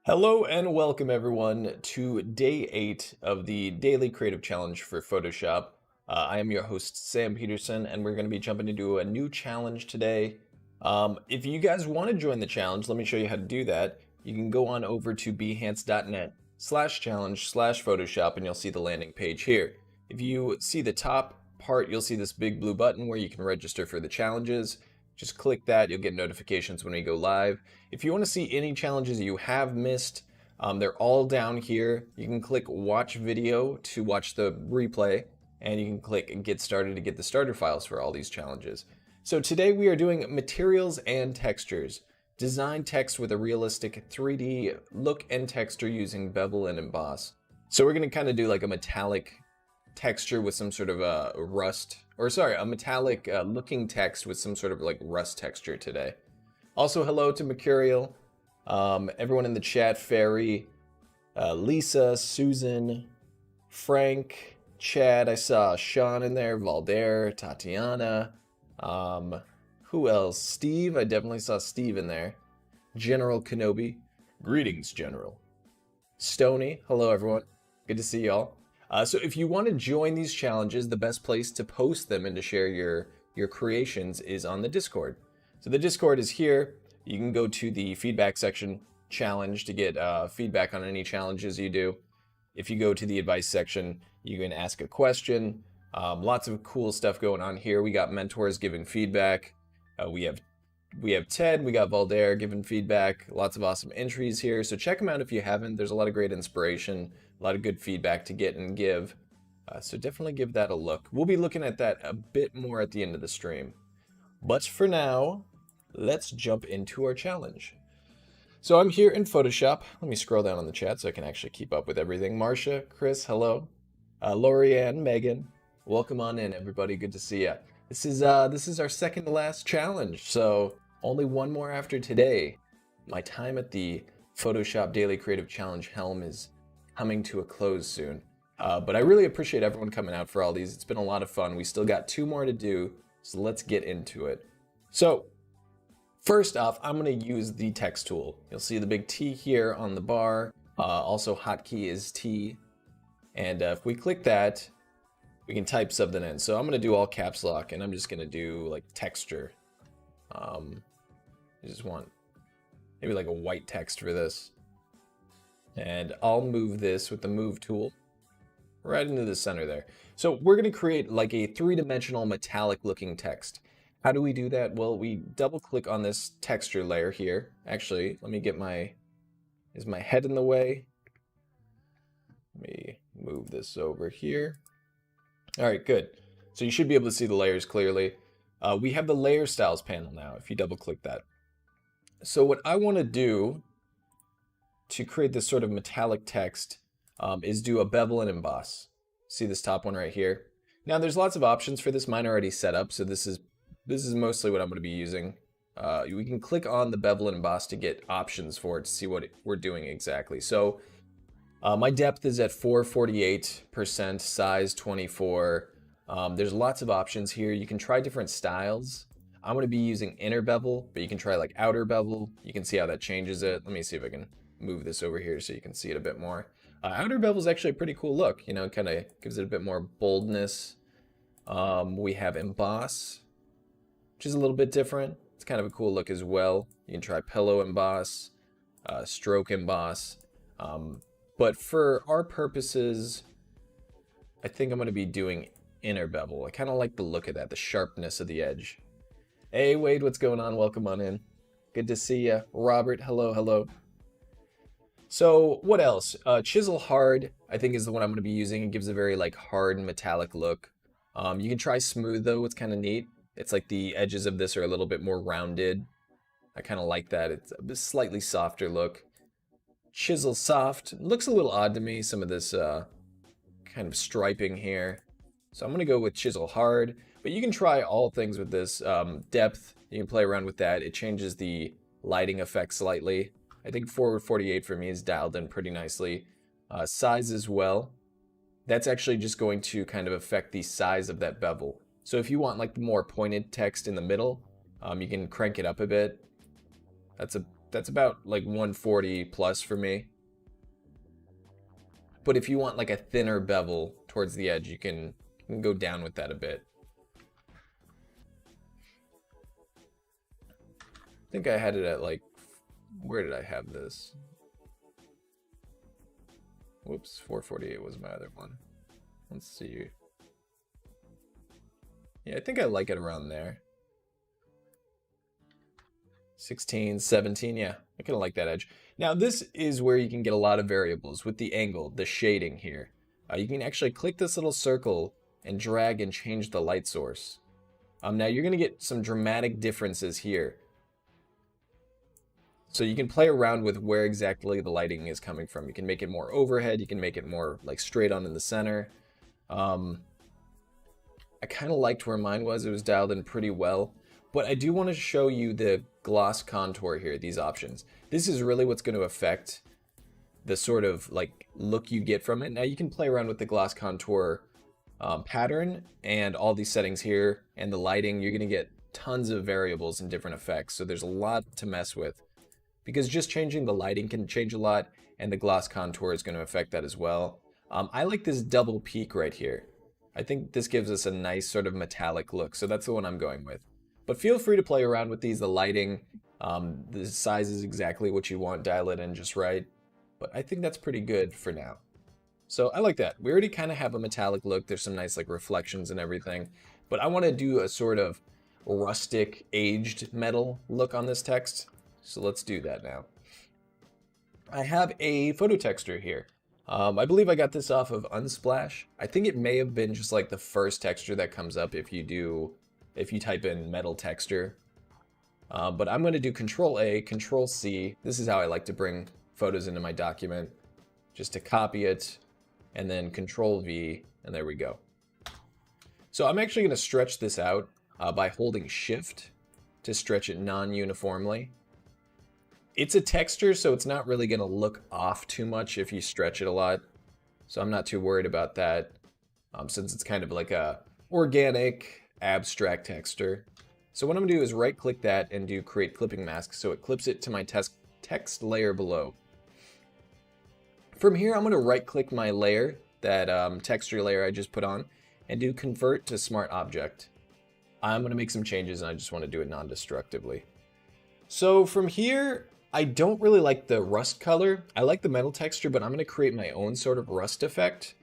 Hello and welcome everyone to day 8 of the daily creative challenge for Photoshop. I am your host Sam Peterson and we're going to be jumping into a new challenge today. If you guys want to join the challenge, let me show you how to do that. You can go on over to behance.net/challenge/Photoshop and you'll see the landing page here. If you see the top part, you'll see this big blue button where you can register for the challenges. Just click that, you'll get notifications when we go live. If you want to see any challenges you have missed, they're all down here. You can click watch video to watch the replay, and you can click get started to get the starter files for all these challenges. So today we are doing materials and textures. Design text with a realistic 3D look and texture using Bevel and Emboss. So we're going to kind of do like a metallic texture with some sort of a metallic looking text with some sort of like rust texture today. Also, hello to Mercurial, everyone in the chat, Ferry, Lisa, Susan, Frank, Chad, I saw Sean in there, Valder, Tatiana, who else? Steve, I definitely saw Steve in there. General Kenobi, greetings, General. Stony, hello everyone, good to see y'all. So if you want to join these challenges, the best place to post them and to share your creations is on the Discord. So the Discord is here. You can go to the feedback section challenge to get feedback on any challenges you do. If you go to the advice section, you can ask a question. Lots of cool stuff going on here. We got mentors giving feedback. We have Ted, we got Valder giving feedback. Lots of awesome entries here. So check them out if you haven't. There's a lot of great inspiration, a lot of good feedback to get and give. So definitely give that a look. We'll be looking at that a bit more at the end of the stream. But for now, let's jump into our challenge. So I'm here in Photoshop. Let me scroll down on the chat so I can actually keep up with everything. Marcia, Chris, hello. Lorianne, Megan, welcome on in, everybody. Good to see ya. This is our second to last challenge, so only one more after today. My time at the Photoshop Daily Creative Challenge helm is coming to a close soon. But I really appreciate everyone coming out for all these. It's been a lot of fun. We still got 2 more to do, so let's get into it. So first off, I'm going to use the text tool. You'll see the big T here on the bar. Also hotkey is T. And if we click that, we can type something in. So I'm going to do all caps lock, and I'm just going to do like texture. I just want maybe like a white text for this. And I'll move this with the move tool right into the center there. So we're going to create like a 3-dimensional metallic looking text. How do we do that? Well, we double click on this texture layer here. Actually, let me get is my head in the way? Let me move this over here. All right, good. So you should be able to see the layers clearly. We have the layer styles panel now, if you double click that. So what I want to do to create this sort of metallic text is do a bevel and emboss. See this top one right here? Now there's lots of options for this. Mine are already set up, so this is mostly what I'm going to be using. We can click on the bevel and emboss to get options for it to see what we're doing exactly. So my depth is at 448%, size 24. There's lots of options here. You can try different styles. I'm going to be using inner bevel, but you can try like outer bevel. You can see how that changes it. Let me see if I can move this over here so you can see it a bit more. Outer bevel is actually a pretty cool look. You know, it kind of gives it a bit more boldness. We have emboss, which is a little bit different. It's kind of a cool look as well. You can try pillow emboss, stroke emboss. But for our purposes, I think I'm going to be doing inner bevel. I kind of like the look of that, the sharpness of the edge. Hey, Wade, what's going on? Welcome on in. Good to see you. Robert, hello, hello. So what else? Chisel hard, I think, is the one I'm going to be using. It gives a very like hard and metallic look. You can try smooth, though. It's kind of neat. It's like the edges of this are a little bit more rounded. I kind of like that. It's a slightly softer look. Chisel soft looks a little odd to me, some of this kind of striping here. So I'm going to go with chisel hard, but you can try all things with this. Depth, you can play around with that. It changes the lighting effect slightly. I think 448 for me is dialed in pretty nicely. Size as well. That's actually just going to kind of affect the size of that bevel. So if you want like the more pointed text in the middle, you can crank it up a bit. That's That's about like 140 plus for me. But if you want like a thinner bevel towards the edge, you can go down with that a bit. I think I had it at like, where did I have this? Whoops, 448 was my other one. Let's see. Yeah, I think I like it around there. 16, 17, yeah, I kind of like that edge. Now this is where you can get a lot of variables with the angle, the shading here. You can actually click this little circle and drag and change the light source. Now you're going to get some dramatic differences here. So you can play around with where exactly the lighting is coming from. You can make it more overhead, you can make it more like straight on in the center. I kind of liked where mine was. It was dialed in pretty well. But I do want to show you the gloss contour here, these options. This is really what's going to affect the sort of like look you get from it. Now you can play around with the gloss contour pattern and all these settings here and the lighting. You're going to get tons of variables and different effects. So there's a lot to mess with because just changing the lighting can change a lot and the gloss contour is going to affect that as well. I like this double peak right here. I think this gives us a nice sort of metallic look. So that's the one I'm going with. But feel free to play around with these, the lighting, the size is exactly what you want, dial it in just right. But I think that's pretty good for now. So I like that. We already kind of have a metallic look. There's some nice like reflections and everything. But I want to do a sort of rustic, aged metal look on this text. So let's do that now. I have a photo texture here. I believe I got this off of Unsplash. I think it may have been just like the first texture that comes up if you type in metal texture. But I'm going to do Control A, Control C. This is how I like to bring photos into my document. Just to copy it, and then Control V, and there we go. So I'm actually going to stretch this out by holding Shift to stretch it non-uniformly. It's a texture, so it's not really going to look off too much if you stretch it a lot. So I'm not too worried about that, since it's kind of like a organic, abstract texture. So what I'm going to do is right-click that and do Create Clipping Mask, so it clips it to my text layer below. From here, I'm going to right-click my layer, that texture layer I just put on, and do Convert to Smart Object. I'm going to make some changes, and I just want to do it non-destructively. So from here, I don't really like the rust color. I like the metal texture, but I'm going to create my own sort of rust effect.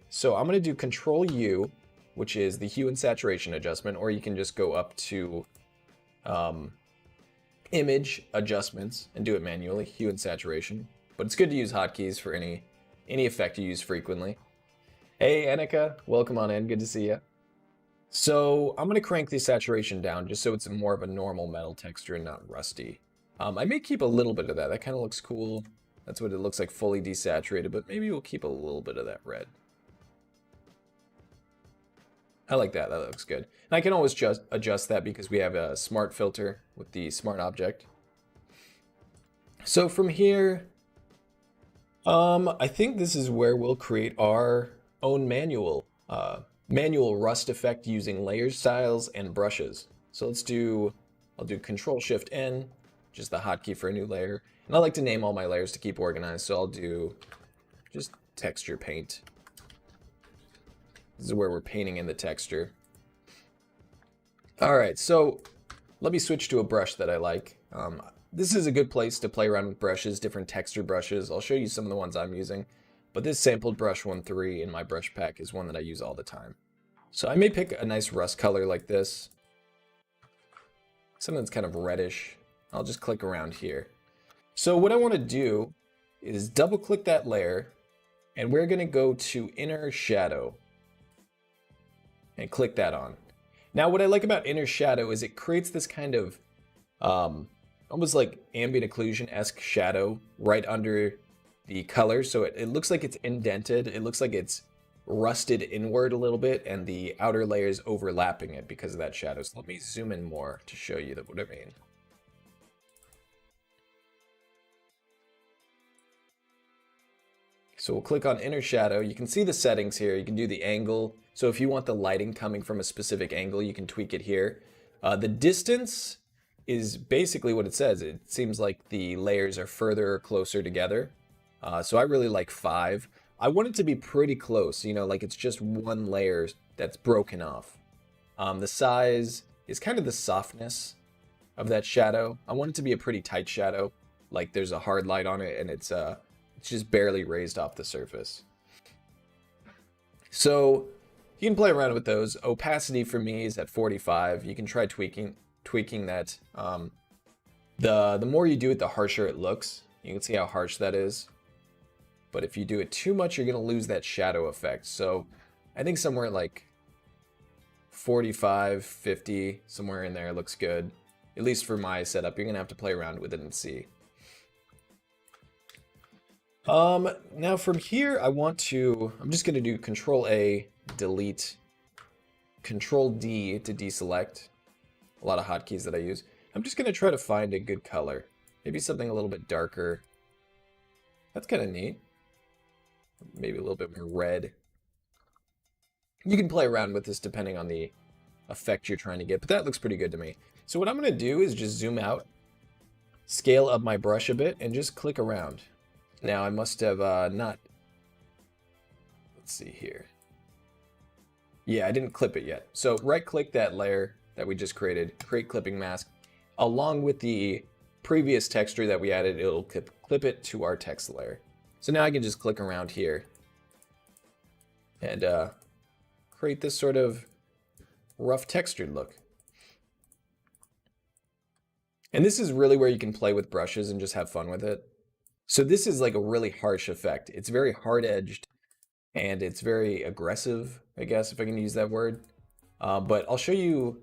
So I'm going to do Control U, which is the hue and saturation adjustment, or you can just go up to image adjustments and do it manually, hue and saturation. But it's good to use hotkeys for any effect you use frequently. Hey, Annika, welcome on in. Good to see you. So I'm going to crank the saturation down just so it's more of a normal metal texture and not rusty. I may keep a little bit of that. That kind of looks cool. That's what it looks like fully desaturated, but maybe we'll keep a little bit of that red. I like that. That looks good. And I can always just adjust that because we have a smart filter with the smart object. So from here, I think this is where we'll create our own manual rust effect using layer styles and brushes. So I'll do Control Shift N, just the hotkey for a new layer. And I like to name all my layers to keep organized, so I'll do just texture paint. This is where we're painting in the texture. All right, so let me switch to a brush that I like. This is a good place to play around with brushes, different texture brushes. I'll show you some of the ones I'm using. But this sampled brush 1.3 in my brush pack is one that I use all the time. So I may pick a nice rust color like this. Something that's kind of reddish. I'll just click around here. So what I want to do is double click that layer, and we're going to go to Inner Shadow and click that on. Now what I like about Inner Shadow is it creates this kind of almost like ambient occlusion-esque shadow right under the color. So it looks like it's indented. It looks like it's rusted inward a little bit, and the outer layer is overlapping it because of that shadow. So let me zoom in more to show you what I mean. So we'll click on Inner Shadow. You can see the settings here. You can do the angle. So if you want the lighting coming from a specific angle, you can tweak it here. The distance is basically what it says. It seems like the layers are further or closer together. So I really like 5. I want it to be pretty close, you know, like it's just one layer that's broken off. The size is kind of the softness of that shadow. I want it to be a pretty tight shadow, like there's a hard light on it and it's just barely raised off the surface. So you can play around with those. Opacity for me is at 45. You can try tweaking that. The more you do it, the harsher it looks. You can see how harsh that is. But if you do it too much, you're going to lose that shadow effect. So I think somewhere like 45, 50, somewhere in there looks good. At least for my setup, you're going to have to play around with it and see. Now from here, I'm just going to do Control A, delete, Control D to deselect. A lot of hotkeys that I use. I'm just going to try to find a good color. Maybe something a little bit darker. That's kind of neat. Maybe a little bit more red. You can play around with this depending on the effect you're trying to get, but that looks pretty good to me. So what I'm going to do is just zoom out, scale up my brush a bit, and just click around. Now I must have let's see here. Yeah, I didn't clip it yet. So right click that layer that we just created, create clipping mask. Along with the previous texture that we added, it'll clip it to our text layer. So now I can just click around here and create this sort of rough textured look. And this is really where you can play with brushes and just have fun with it. So this is like a really harsh effect. It's very hard-edged and it's very aggressive, I guess, if I can use that word. But I'll show you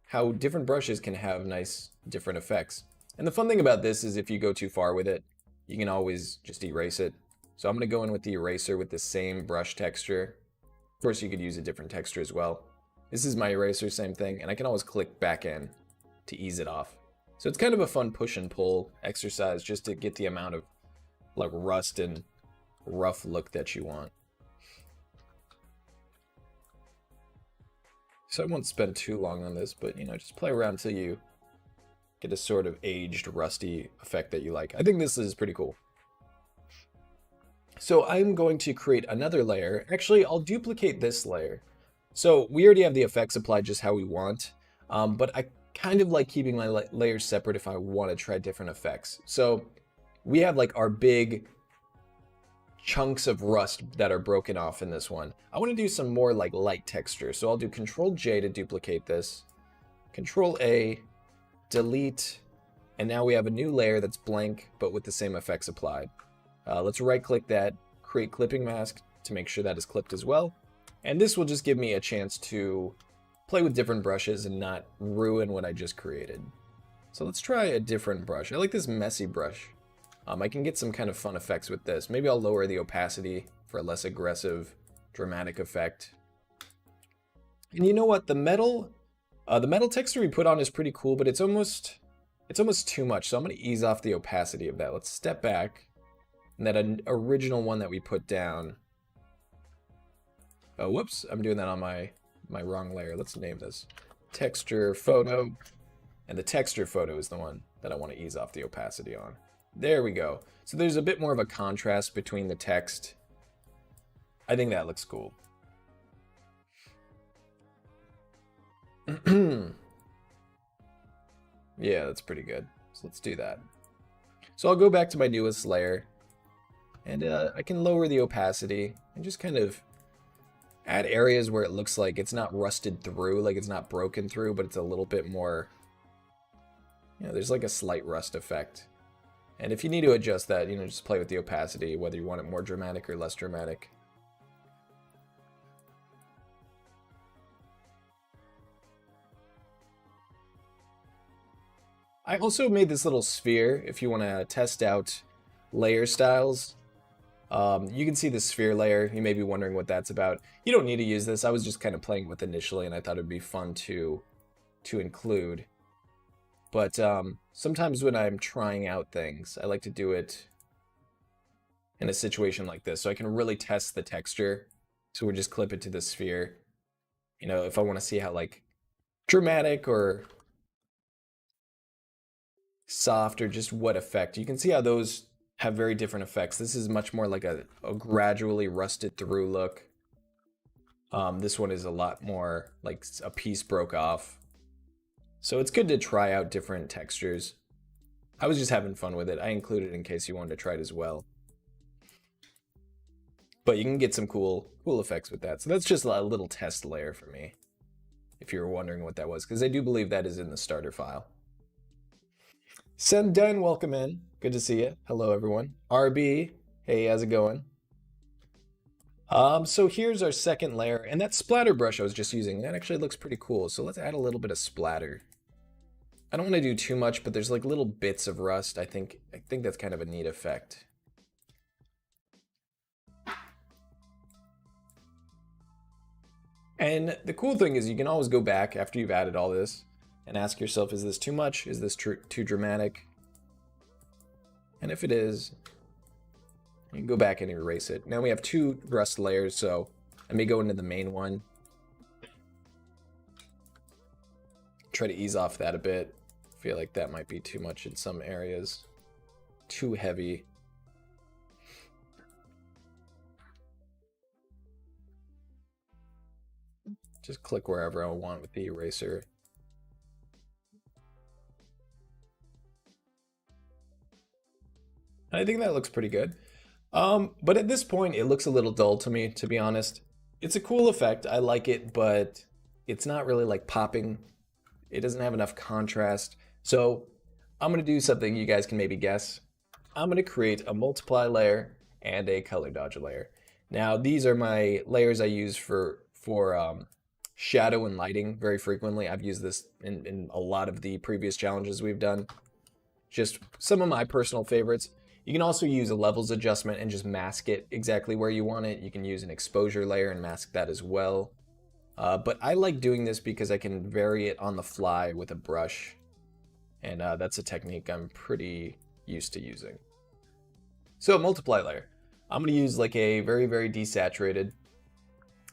how different brushes can have nice different effects. And the fun thing about this is if you go too far with it, you can always just erase it. So I'm going to go in with the eraser with the same brush texture. Of course, you could use a different texture as well. This is my eraser, same thing, and I can always click back in to ease it off. So it's kind of a fun push and pull exercise just to get the amount of like rust and rough look that you want. So I won't spend too long on this, but you know, just play around until you get a sort of aged, rusty effect that you like. I think this is pretty cool. So I'm going to create another layer. Actually, I'll duplicate this layer. So we already have the effects applied just how we want, but I kind of like keeping my layers separate if I want to try different effects. So we have like our big chunks of rust that are broken off in this one. I want to do some more like light texture. So I'll do Control J to duplicate this, Control A, delete, and now we have a new layer that's blank but with the same effects applied. Let's right click that, create clipping mask to make sure that is clipped as well. And this will just give me a chance to play with different brushes and not ruin what I just created. So let's try a different brush. I like this messy brush. I can get some kind of fun effects with this. Maybe I'll lower the opacity for a less aggressive, dramatic effect. And you know what? The metal texture we put on is pretty cool, but it's almost too much. So I'm going to ease off the opacity of that. Let's step back. And that original one that we put down. Oh, whoops! I'm doing that on my wrong layer. Let's name this texture photo, and the texture photo is the one that I want to ease off the opacity on. There we go. So there's a bit more of a contrast between the text. I think that looks cool. Yeah, that's pretty good. So let's do that. So I'll go back to my newest layer, and I can lower the opacity and just kind of add areas where it looks like it's not rusted through, like it's not broken through, but it's a little bit more, you know, there's like a slight rust effect. And if you need to adjust that, you know, just play with the opacity, whether you want it more dramatic or less dramatic. I also made this little sphere if you want to test out layer styles. You can see the sphere layer. You may be wondering what that's about. You don't need to use this. I was just kind of playing with initially, and I thought it'd be fun to include. But sometimes when I'm trying out things, I like to do it in a situation like this, so I can really test the texture. So we just clip it to the sphere. You know, if I want to see how like dramatic or soft or just what effect. You can see how those have very different effects. This is much more like a gradually rusted through look. This one is a lot more like a piece broke off. So it's good to try out different textures. I was just having fun with it. I included it in case you wanted to try it as well. But you can get some cool effects with that. So that's just a little test layer for me, if you were wondering what that was, because I do believe that is in the starter file. Senden, welcome in. Good to see you. Hello, everyone. RB, hey, how's it going? So here's our second layer, and that splatter brush I was just using, that actually looks pretty cool. So let's add a little bit of splatter. I don't want to do too much, but there's like little bits of rust. I think that's kind of a neat effect. And the cool thing is you can always go back after you've added all this and ask yourself, is this too much? Is this too dramatic? And if it is, you can go back and erase it. Now we have two rust layers, so let me go into the main one. Try to ease off that a bit. I feel like that might be too much in some areas. Too heavy. Just click wherever I want with the eraser. I think that looks pretty good. But at this point, it looks a little dull to me, to be honest. It's a cool effect. I like it, but it's not really like popping. It doesn't have enough contrast. So I'm going to do something you guys can maybe guess. I'm going to create a multiply layer and a color dodge layer. Now, these are my layers I use for shadow and lighting very frequently. I've used this in a lot of the previous challenges we've done. Just some of my personal favorites. You can also use a levels adjustment and just mask it exactly where you want it. You can use an exposure layer and mask that as well. But I like doing this because I can vary it on the fly with a brush. And that's a technique I'm pretty used to using. So multiply layer. I'm going to use like a very, very desaturated,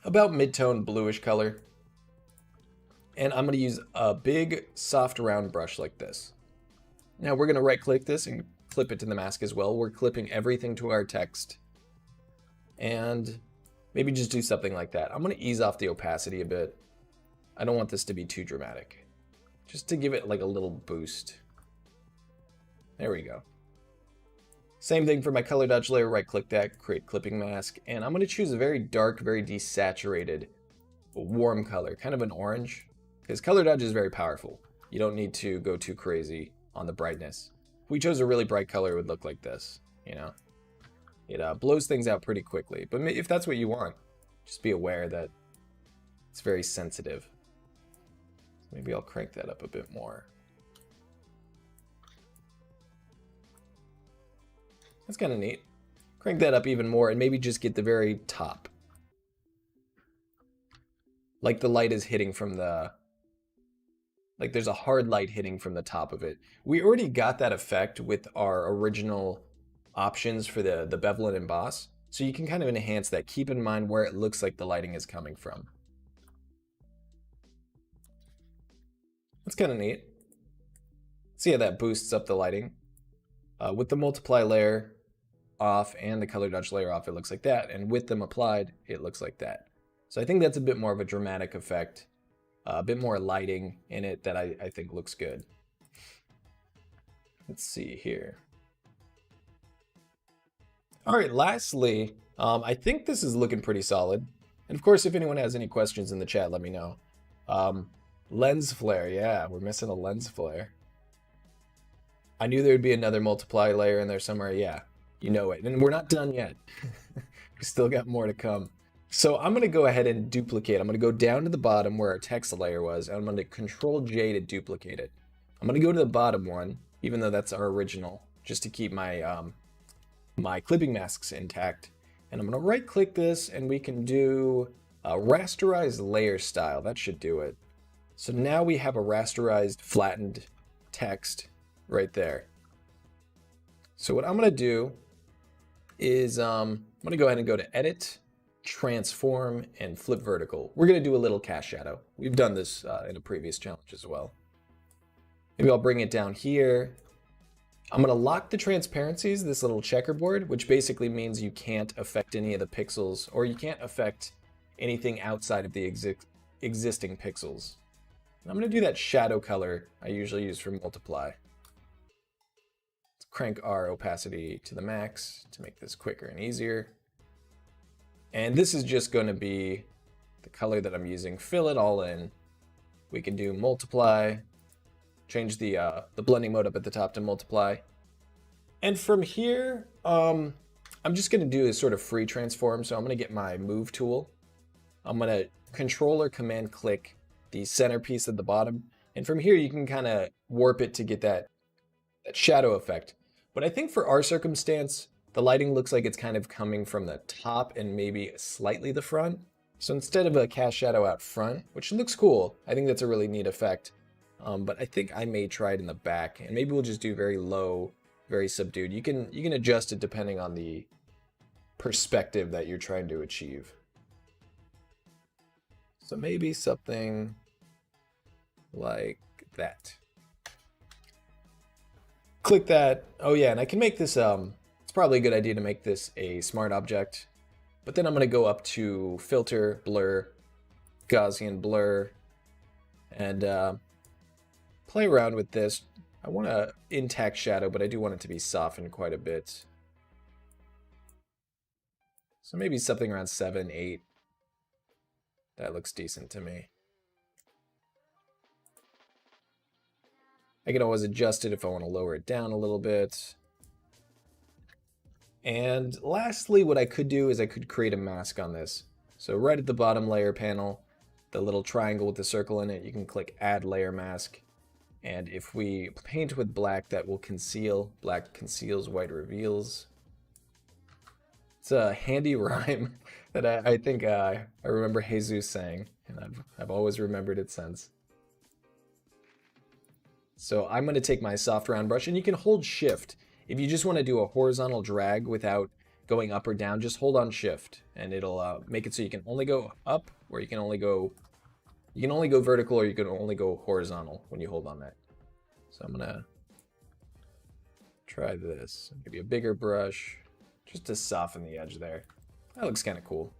about mid-tone bluish color. And I'm going to use a big soft round brush like this. Now we're going to right click this and clip it to the mask as well. We're clipping everything to our text. And maybe just do something like that. I'm going to ease off the opacity a bit. I don't want this to be too dramatic. Just to give it like a little boost. There we go. Same thing for my color dodge layer. Right click that, create clipping mask. And I'm going to choose a very dark, very desaturated, warm color, kind of an orange. Because color dodge is very powerful. You don't need to go too crazy on the brightness. If we chose a really bright color, it would look like this, you know? It blows things out pretty quickly. But if that's what you want, just be aware that it's very sensitive. Maybe I'll crank that up a bit more. That's kind of neat. Crank that up even more and maybe just get the very top. Like the light is hitting from the... Like there's a hard light hitting from the top of it. We already got that effect with our original options for the Bevel and Emboss. So you can kind of enhance that. Keep in mind where it looks like the lighting is coming from. That's kind of neat. See how that boosts up the lighting. With the multiply layer off and the color dodge layer off, it looks like that. And with them applied, it looks like that. So I think that's a bit more of a dramatic effect. A bit more lighting in it that I think looks good. Let's see here. All right, lastly, I think this is looking pretty solid. And of course, if anyone has any questions in the chat, let me know. Lens flare, yeah, we're missing a lens flare. I knew there would be another multiply layer in there somewhere, yeah, you know it. And we're not done yet. We still got more to come. So I'm going to go ahead and duplicate. I'm going to go down to the bottom where our text layer was, and I'm going to Control J to duplicate it. I'm going to go to the bottom one, even though that's our original, just to keep my my clipping masks intact. And I'm going to right click this, and we can do a rasterized layer style. That should do it. So now we have a rasterized flattened text right there. So what I'm going to do is I'm going to go ahead and go to Edit, Transform, and Flip Vertical. We're going to do a little cast shadow. We've done this in a previous challenge as well. Maybe I'll bring it down here I'm going to lock the transparencies, this little checkerboard, which basically means you can't affect any of the pixels, or you can't affect anything outside of the existing pixels. And I'm going to do that shadow color I usually use for multiply. Let's crank our opacity to the max to make this quicker and easier. And this is just going to be the color that I'm using. Fill it all in. We can do multiply, change the blending mode up at the top to multiply. And from here, I'm just going to do a sort of free transform. So I'm going to get my move tool. I'm going to control or command click the centerpiece at the bottom. And from here, you can kind of warp it to get that shadow effect. But I think for our circumstance, the lighting looks like it's kind of coming from the top and maybe slightly the front. So instead of a cast shadow out front, which looks cool, I think that's a really neat effect. But I think I may try it in the back, and maybe we'll just do very low, very subdued. You can adjust it depending on the perspective that you're trying to achieve. So maybe something like that. Click that. Oh yeah, and I can make this, it's probably a good idea to make this a smart object. But then I'm going to go up to filter, blur, Gaussian blur, and play around with this. I want an intact shadow, but I do want it to be softened quite a bit. So maybe something around 7, 8. That looks decent to me. I can always adjust it if I want to lower it down a little bit. And lastly, what I could do is I could create a mask on this. So right at the bottom layer panel, the little triangle with the circle in it, you can click Add Layer Mask. And if we paint with black, that will conceal. Black conceals, white reveals. It's a handy rhyme that I think I remember Jesus saying, and I've always remembered it since. So I'm going to take my soft round brush, and you can hold Shift. If you just want to do a horizontal drag without going up or down, just hold on Shift, and it'll make it so you can only go up, or you can only go vertical, or you can only go horizontal when you hold on that. So I'm gonna try this. Maybe a bigger brush, just to soften the edge there. That looks kind of cool.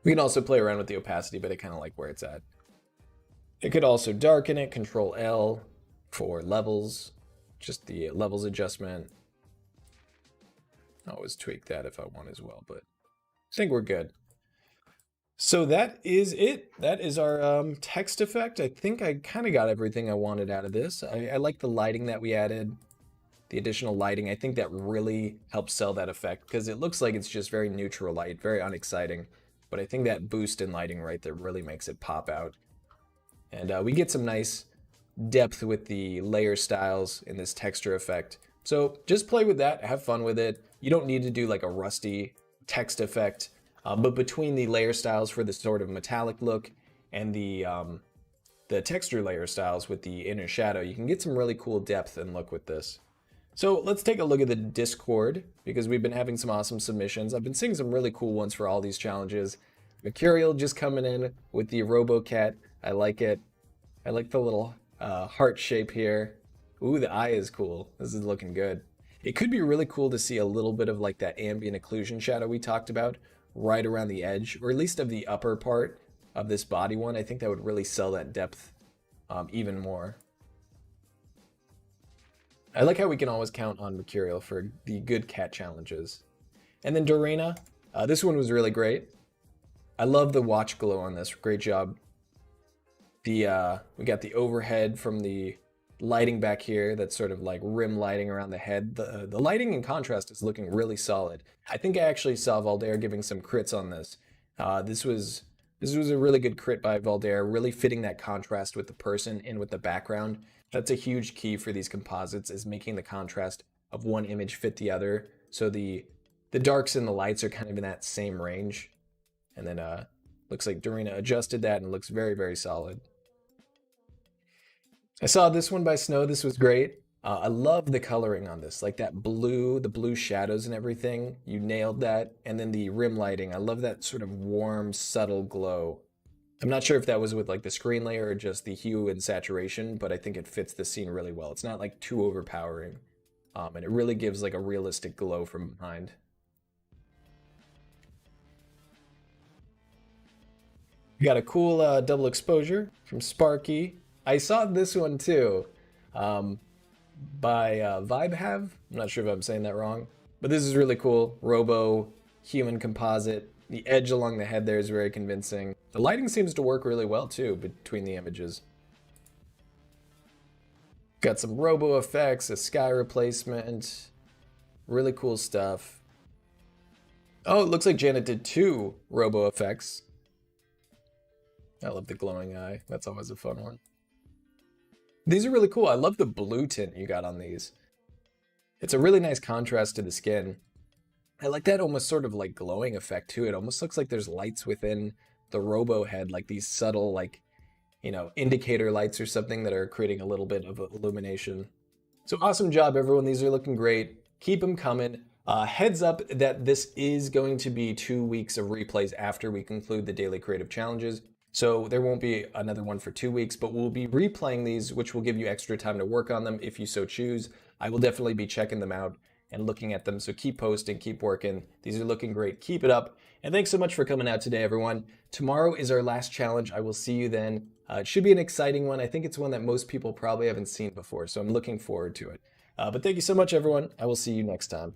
We can also play around with the opacity, but I kind of like where it's at. It could also darken it, Control L for levels. Just the levels adjustment. I'll always tweak that if I want as well, but I think we're good. So that is it. That is our text effect. I think I kind of got everything I wanted out of this. I like the lighting that we added, the additional lighting. I think that really helps sell that effect because it looks like it's just very neutral light, very unexciting. But I think that boost in lighting right there really makes it pop out. And we get some nice depth with the layer styles in this texture effect. So just play with that, have fun with it. You don't need to do like a rusty text effect, but between the layer styles for the sort of metallic look and the texture layer styles with the inner shadow, you can get some really cool depth and look with this. So let's take a look at the Discord because we've been having some awesome submissions. I've been seeing some really cool ones for all these challenges. Mercurial just coming in with the RoboCat. I like it. I like the little heart shape here. Ooh, the eye is cool. This is looking good. It could be really cool to see a little bit of like that ambient occlusion shadow we talked about right around the edge, or at least of the upper part of this body one. I think that would really sell that depth even more. I like how we can always count on Mercurial for the good cat challenges. And then Dorina, this one was really great. I love the watch glow on this. Great job. We got the overhead from the lighting back here. That's sort of like rim lighting around the head. The lighting and contrast is looking really solid. I think I actually saw Valdair giving some crits on this. This was a really good crit by Valdair, really fitting that contrast with the person and with the background. That's a huge key for these composites, is making the contrast of one image fit the other. So the darks and the lights are kind of in that same range. And then looks like Dorina adjusted that and looks very, very solid. I saw this one by Snow. This was great. I love the coloring on this, like that blue, the blue shadows and everything. You nailed that. And then the rim lighting. I love that sort of warm, subtle glow. I'm not sure if that was with like the screen layer or just the hue and saturation, but I think it fits the scene really well. It's not like too overpowering, and it really gives like a realistic glow from behind. We got a cool double exposure from Sparky. I saw this one too, um, by Vibe Have. I'm not sure if I'm saying that wrong, but this is really cool. Robo human composite. The edge along the head there is very convincing. The lighting seems to work really well too between the images. Got some robo effects, a sky replacement, really cool stuff. Oh, it looks like Janet did 2 robo effects. I love the glowing eye. That's always a fun one. These are really cool. I love the blue tint you got on these. It's a really nice contrast to the skin. I like that almost sort of like glowing effect too. It almost looks like there's lights within the robo head, like these subtle, like, you know, indicator lights or something that are creating a little bit of illumination. So awesome job, everyone. These are looking great. Keep them coming. Heads up that this is going to be 2 weeks of replays after we conclude the daily creative challenges. So there won't be another one for 2 weeks, but we'll be replaying these, which will give you extra time to work on them if you so choose. I will definitely be checking them out and looking at them. So keep posting, keep working. These are looking great. Keep it up. And thanks so much for coming out today, everyone. Tomorrow is our last challenge. I will see you then. It should be an exciting one. I think it's one that most people probably haven't seen before, so I'm looking forward to it. But thank you so much, everyone. I will see you next time.